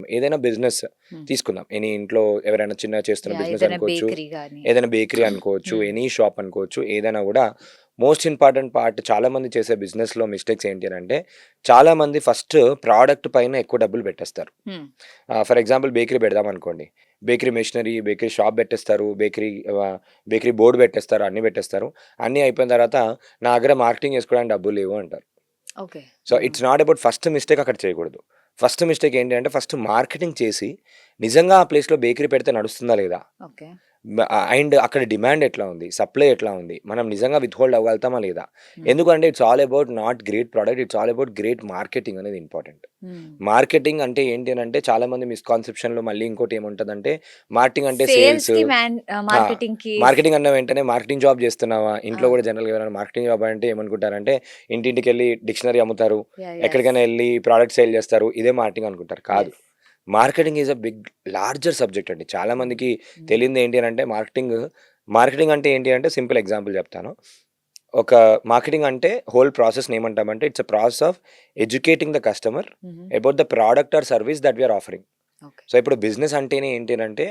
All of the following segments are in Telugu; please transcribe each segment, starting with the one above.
ఏదైనా బిజినెస్ తీసుకుందాం. ఇంట్లో ఎవరైనా చిన్నగా చేస్తున్న బిజినెస్ ఏదైనా అనుకోవచ్చు, బేకరీ గాని. ఏదైనా బేకరీ అనుకోవచ్చు, ఎనీ షాప్ అనుకోవచ్చు. ఏదైనా కూడా మోస్ట్ ఇంపార్టెంట్ పార్ట్ చాలామంది చేసే బిజినెస్‌లో మిస్టేక్స్ ఏంటి అనంటే, చాలామంది ఫస్ట్ ప్రొడక్ట్ పైన ఎక్కువ డబ్బులు పెట్టేస్తారు. హ్మ్. ఫర్ ఎగ్జాంపుల్ బేకరీ పెడదామనుకోండి. బేకరీ మెషినరీ, బేకరీ షాప్ పెట్టేస్తారు. బేకరీ బోర్డ్ పెట్టేస్తారు. అన్నీ పెట్టేస్తారు. అన్నీ అయిపోయిన తర్వాత నా దగ్గర మార్కెటింగ్ చేసుకోవడానికి డబ్బులు లేవు అంటారు. Okay. So, it's not about first mistake అక్కడ చేయకూడదు. ఫస్ట్ మిస్టేక్ ఏంటి అంటే ఫస్ట్ మార్కెటింగ్ చేసి నిజంగా ఆ ప్లేస్‌లో బేకరీ పెడితే నడుస్తుందా లేదా? ఓకే. అండ్ అక్కడ డిమాండ్ ఎట్లా ఉంది? సప్లై ఎట్లా ఉంది? మనం నిజంగా విత్‌హోల్డ్ అవ్వగలుగుతామా లేదా? హ్మ్. ఎందుకంటే it's all about not great product. It's all about great marketing అనేది ఇంపార్టెంట్. హ్మ్. మార్కెటింగ్ అంటే ఏంటి అనంటే చాలామంది మిస్‌కాన్సెప్షన్‌లో మళ్ళీ ఇంకోటి ఏముంటదంటే మార్కెటింగ్ అంటే సేల్స్. సేల్స్‌కి ఆ! మార్కెటింగ్‌కి మార్కెటింగ్ అన్న వెంటనే మార్కెటింగ్ జాబ్ చేస్తున్నావా? ఇంట్లో ఆ! కూడా జనరల్‌గా ఎవరైనా మార్కెటింగ్ జాబ్ అంటే ఏమనుకుంటారంటే ఇంటింటికెళ్ళి డిక్షనరీ అమ్ముతారు. యెస్. ఎక్కడికైనా ఎళ్లి ప్రొడక్ట్ సేల్ చేస్తారు. ఇదే మార్కెటింగ్ అనుకుంటారు. కాదు. Yes. Marketing is a big larger subject అండి. చాలా హ్మ్. మందికి హ్మ్. తెలియనిది ఏంటి అనంటే మార్కెటింగ్ అంటే ఏంటి అంటే సింపుల్ ఎగ్జాంపుల్ చెప్తాను. ఒక మార్కెటింగ్ అంటే హోల్ ప్రాసెస్‌ని ఏమంటామంటే it's a process of educating the customer హుహు. About the product or service that we are offering. Okay. So, ఇప్పుడు బిజినెస్ అంటేనే ఏంటి అనంటే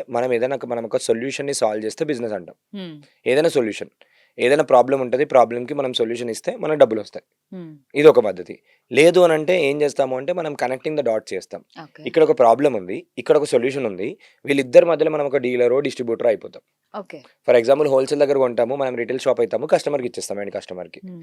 మనం ఒక సొల్యూషన్‌ని సాల్వ్ చేస్తే బిజినెస్ అంటాం. హ్మ్. ఏదైనా సొల్యూషన్. ఏదైనా ప్రాబ్లమ్ ఉంటది. ప్రాబ్లమ్‌కి మనం సొల్యూషన్ ఇస్తే మనకు డబ్బులొస్తాయి. హ్మ్. ఇదొక పద్ధతి. లేదు అనంటే ఏం చేస్తాము అంటే మనం కనెక్టింగ్ ద డాట్స్ చేస్తాం. ఓకే. ఇక్కడ ఒక ప్రాబ్లమ్ ఉంది. ఇక్కడ ఒక సొల్యూషన్ ఉంది. వీళ్ళిద్దరి మధ్యలో మనం ఒక డీలరో, డిస్ట్రిబ్యూటరో అయిపోతాం. ఓకే. ఫర్ ఎగ్జాంపుల్ హోల్‌సేల్ దగ్గర కొంటాము. మనం రిటైల్ షాప్ అయితాము. కస్టమర్‌కి ఇచ్చేస్తాం ఎండ్ కస్టమర్‌కి. హ్మ్.